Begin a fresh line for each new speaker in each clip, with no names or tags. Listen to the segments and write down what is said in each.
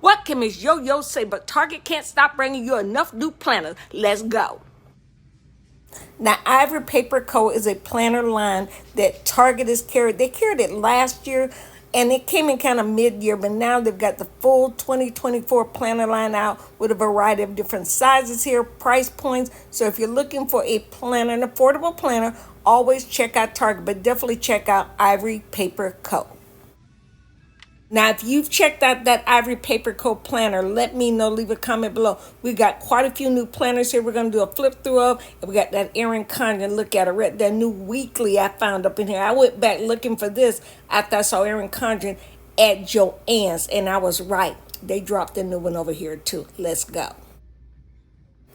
What can Miss Yo-Yo say but Target can't stop bringing you enough new planners? Let's go. Now, Ivory Paper Co. is a planner line that Target has carried. They carried it last year, and it came in kind of mid-year, but now they've got the full 2024 planner line out with a variety of different sizes here, price points. So if you're looking for a planner, an affordable planner, always check out Target, but definitely check out Ivory Paper Co. Now, if you've checked out that Ivory Paper Co. planner, let me know. Leave a comment below. We got quite a few new planners here we're going to do a flip through of. And we got that Erin Condren. Look at it. That new weekly I found up in here. I went back looking for this after I saw Erin Condren at Joann's. And I was right. They dropped a new one over here too. Let's go.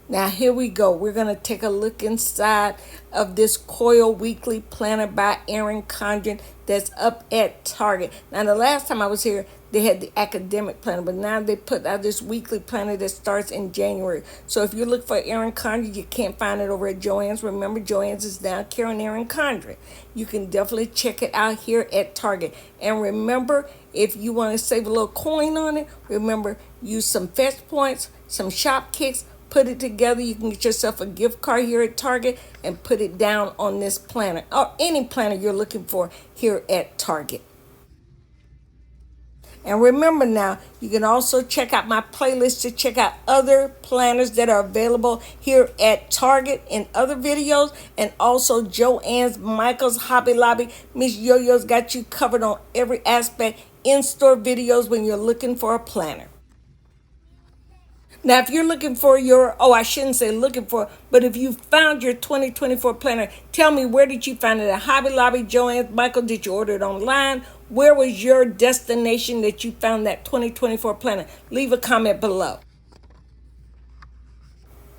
Now here we go. We're going to take a look inside of this Coil Weekly Planner by Erin Condren that's up at Target. Now the last time I was here, they had the academic planner, but now they put out this weekly planner that starts in January. So if you look for Erin Condren, you can't find it over at Joann's. Remember, Joann's is now carrying Erin Condren. You can definitely check it out here at Target. And remember, if you want to save a little coin on it, remember, use some fetch points, some shop kicks, put it together. You can get yourself a gift card here at Target and put it down on this planner or any planner you're looking for here at Target. And remember now, you can also check out my playlist to check out other planners that are available here at Target and other videos. And also Joann's, Michael's, Hobby Lobby. Miss Yo-Yo's got you covered on every aspect. In-store videos when you're looking for a planner. Now, if you're looking for your, I shouldn't say looking for, but if you found your 2024 planner, tell me, where did you find it? At Hobby Lobby, Joann's, Michael? Did you order it online? Where was your destination that you found that 2024 planner? Leave a comment below.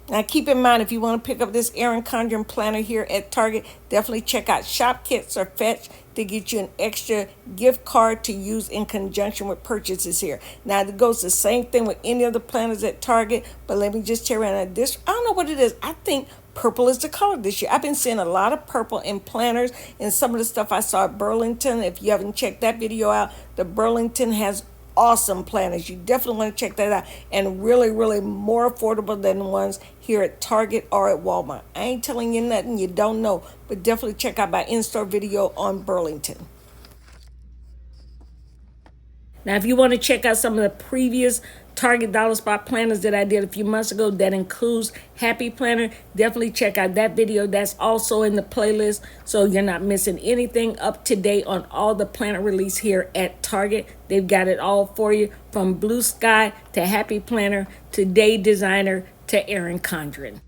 Now, keep in mind, if you want to pick up this Erin Condren planner here at Target, definitely check out Shop Kits or Fetch to get you an extra gift card to use in conjunction with purchases here. Now, it goes the same thing with any other planners at Target, but let me just tell you right now, this, I don't know what it is. I think purple is the color this year. I've been seeing a lot of purple in planners, and some of the stuff I saw at Burlington. If you haven't checked that video out, the Burlington has awesome planners. You definitely want to check that out, and really, really more affordable than the ones here at Target or at Walmart. I ain't telling you nothing you don't know, but definitely check out my in-store video on Burlington. Now, if you want to check out some of the previous Target Dollar Spot planners that I did a few months ago, that includes Happy Planner, definitely check out that video. That's also in the playlist, so you're not missing anything. Up to date on all the planner release here at Target. They've got it all for you, from Blue Sky to Happy Planner to Day Designer to Erin Condren.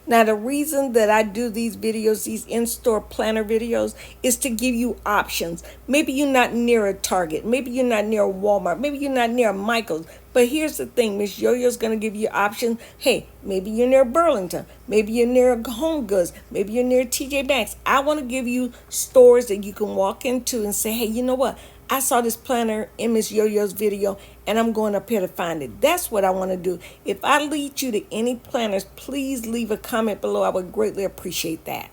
Now, the reason that I do these videos, these in-store planner videos, is to give you options. Maybe you're not near a Target. Maybe you're not near a Walmart. Maybe you're not near a Michael's. But here's the thing, Miss Yo-Yo's going to give you options. Hey, maybe you're near Burlington. Maybe you're near Home Goods. Maybe you're near TJ Maxx. I want to give you stores that you can walk into and say, hey, you know what? I saw this planner in Miss Yo-Yo's video, and I'm going up here to find it. That's what I want to do. If I lead you to any planners, please leave a comment below. I would greatly appreciate that.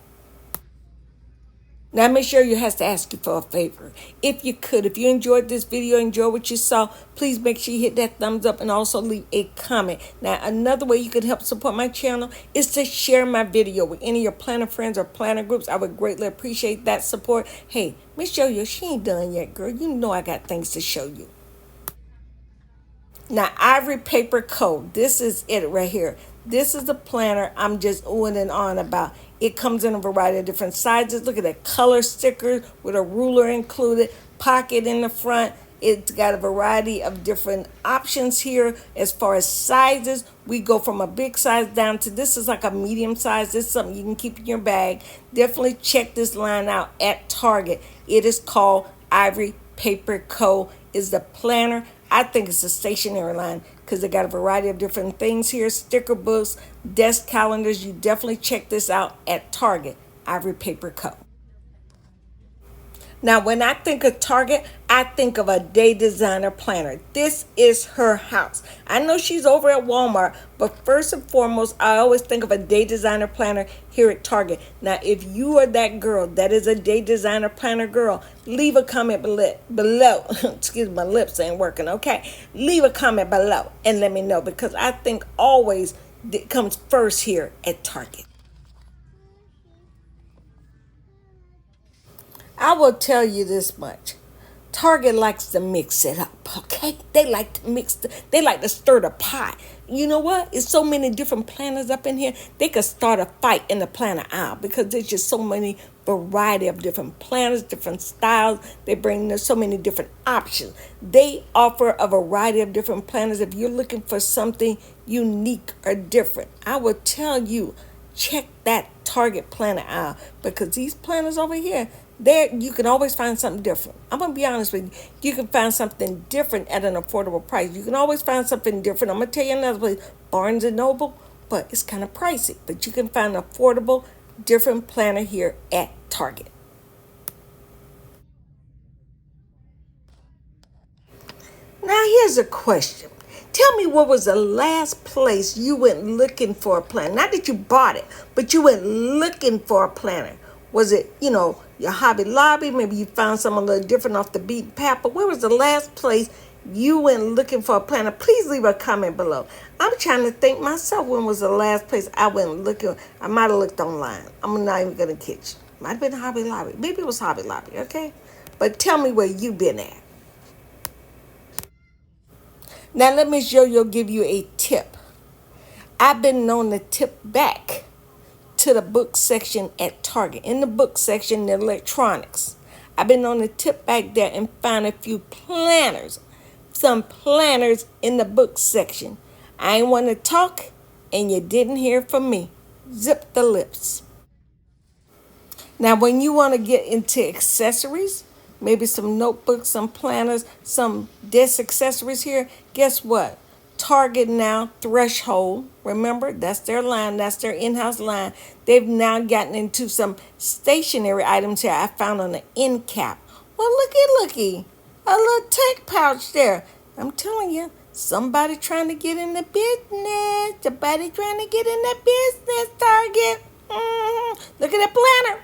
Now, Miss Yo-Yo has to ask you for a favor. If you could, if you enjoyed this video, enjoyed what you saw, please make sure you hit that thumbs up and also leave a comment. Now, another way you could help support my channel is to share my video with any of your planner friends or planner groups. I would greatly appreciate that support. Hey, Miss Yo-Yo, she ain't done yet, girl. You know I got things to show you. Now, Ivory Paper Co. This is it right here. This is the planner I'm just oohing and on about. It comes in a variety of different sizes. Look at that color sticker with a ruler included, pocket in the front. It's got a variety of different options here as far as sizes. We go from a big size down to, this is like a medium size. This is something you can keep in your bag. Definitely check this line out at Target. It is called Ivory Paper Co. is the planner. I think it's a stationery line because they got a variety of different things here. Sticker books, desk calendars. You definitely check this out at Target, Ivory Paper Co. Now, when I think of Target, I think of a day designer planner. This is her house. I know she's over at Walmart, but first and foremost, I always think of a day designer planner here at Target. Now, if you are that girl that is a day designer planner girl, leave a comment below. Excuse me, my lips ain't working, okay? Leave a comment below and let me know, because I think always it comes first here at Target. I will tell you this much. Target likes to mix it up, okay? They like to they like to stir the pot. You know what? It's so many different planners up in here. They could start a fight in the planner aisle because there's just so many variety of different planners, different styles. They bring there's so many different options. They offer a variety of different planners. If you're looking for something unique or different, I will tell you, check that Target planner aisle, because these planners over here, there you can always find something different. I'm gonna be honest with you. You can find something different at an affordable price. You can always find something different. I'm gonna tell you another place, Barnes and Noble, but it's kind of pricey. But you can find an affordable, different planner here at Target. Now here's a question. Tell me, what was the last place you went looking for a planner? Not that you bought it, but you went looking for a planner. Was it, your Hobby Lobby? Maybe you found something a little different off the beaten path. But where was the last place you went looking for a planner? Please leave a comment below. I'm trying to think myself, when was the last place I went looking. I might have looked online. I'm not even going to catch. Might have been Hobby Lobby. Maybe it was Hobby Lobby, okay? But tell me where you been at. Now let Miss Yo-Yo give you a tip. I've been known to tip back to the book section at Target. In the book section, the electronics. I've been known to tip back there and find a few planners. Some planners in the book section. I ain't want to talk, and you didn't hear from me. Zip the lips. Now, when you want to get into accessories, maybe some notebooks, some planners, some desk accessories here, guess what? Target now, Threshold, remember, that's their line, that's their in-house line. They've now gotten into some stationary items here I found on the end cap. Well, looky, a little tech pouch there. I'm telling you, somebody trying to get in the business. Somebody trying to get in the business, Target. Look at the planner.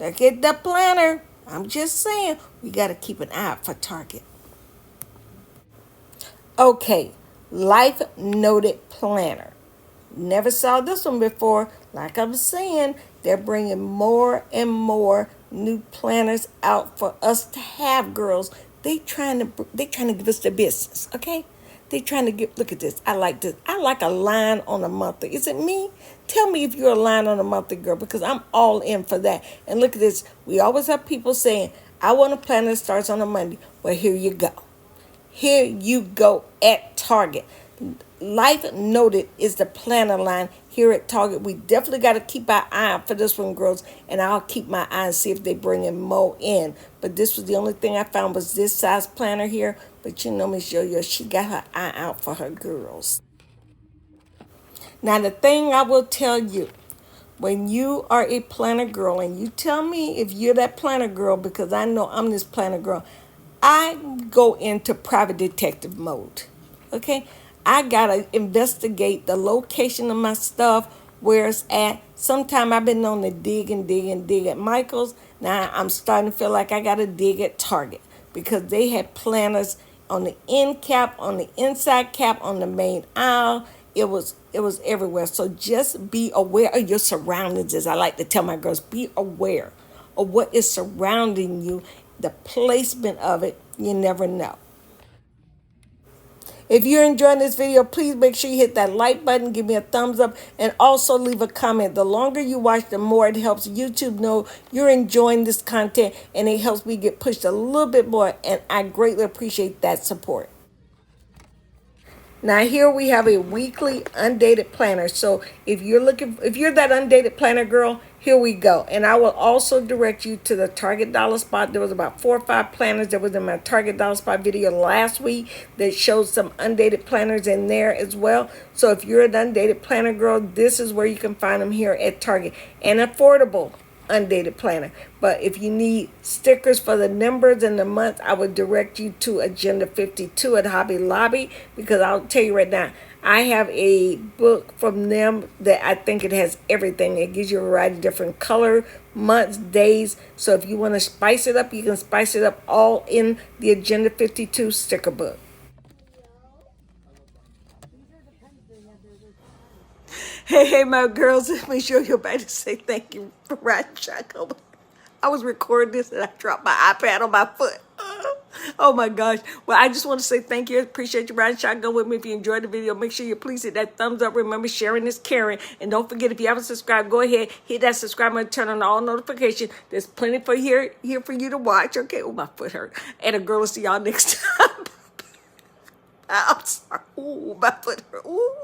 Look at the planner. I'm just saying, we got to keep an eye out for Target. Okay, Life Noted Planner. Never saw this one before. Like I'm saying, they're bringing more and more new planners out for us to have, girls. They trying to give us the business, okay? They trying to get, look at this. I like this. I like a line on a monthly. Is it me? Tell me if you're a line on a monthly girl, because I'm all in for that. And look at this. We always have people saying, I want a planner that starts on a Monday. Well, here you go. Here you go at Target. Life Noted is the planner line here at Target. We definitely got to keep our eye out for this one, girls. And I'll keep my eye and see if they bring in more in. But this was the only thing I found was this size planner here. But you know, Miss Yo-Yo, she got her eye out for her girls. Now, the thing I will tell you, when you are a planner girl, and you tell me if you're that planner girl, because I know I'm this planner girl, I go into private detective mode, okay? I got to investigate the location of my stuff, where it's at. Sometime I've been known to dig at Michael's. Now I'm starting to feel like I got to dig at Target, because they had planners on the end cap, on the inside cap, on the main aisle. It was everywhere. So just be aware of your surroundings, as I like to tell my girls. Be aware of what is surrounding you, the placement of it. You never know. If you're enjoying this video, please make sure you hit that like button, give me a thumbs up, and also leave a comment. The longer you watch, the more it helps YouTube know you're enjoying this content, and it helps me get pushed a little bit more, and I greatly appreciate that support. Now here we have a weekly undated planner. So if you're that undated planner girl, here we go. And I will also direct you to the Target Dollar Spot. There was about 4 or 5 planners that was in my Target Dollar Spot video last week that showed some undated planners in there as well. So if you're an undated planner girl, this is where you can find them here at Target. And affordable. undated planner. But if you need stickers for the numbers and the months, I would direct you to Agenda 52 at Hobby Lobby, because I'll tell you right now, I have a book from them that I think it has everything. It gives you a variety of different color, months, days. So if you want to spice it up, you can spice it up all in the Agenda 52 sticker book. Hey, my girls, let me show you back to say thank you for riding shotgun. I was recording this and I dropped my iPad on my foot. Oh my gosh. Well, I just want to say thank you. Appreciate you riding shotgun with me. If you enjoyed the video, make sure you please hit that thumbs up. Remember, sharing is caring. And don't forget, if you haven't subscribed, go ahead, hit that subscribe button, turn on all notifications. There's plenty for here for you to watch. Okay, oh, my foot hurt. And a girl will see y'all next time. I'm sorry. Ooh, my foot hurt. Ooh.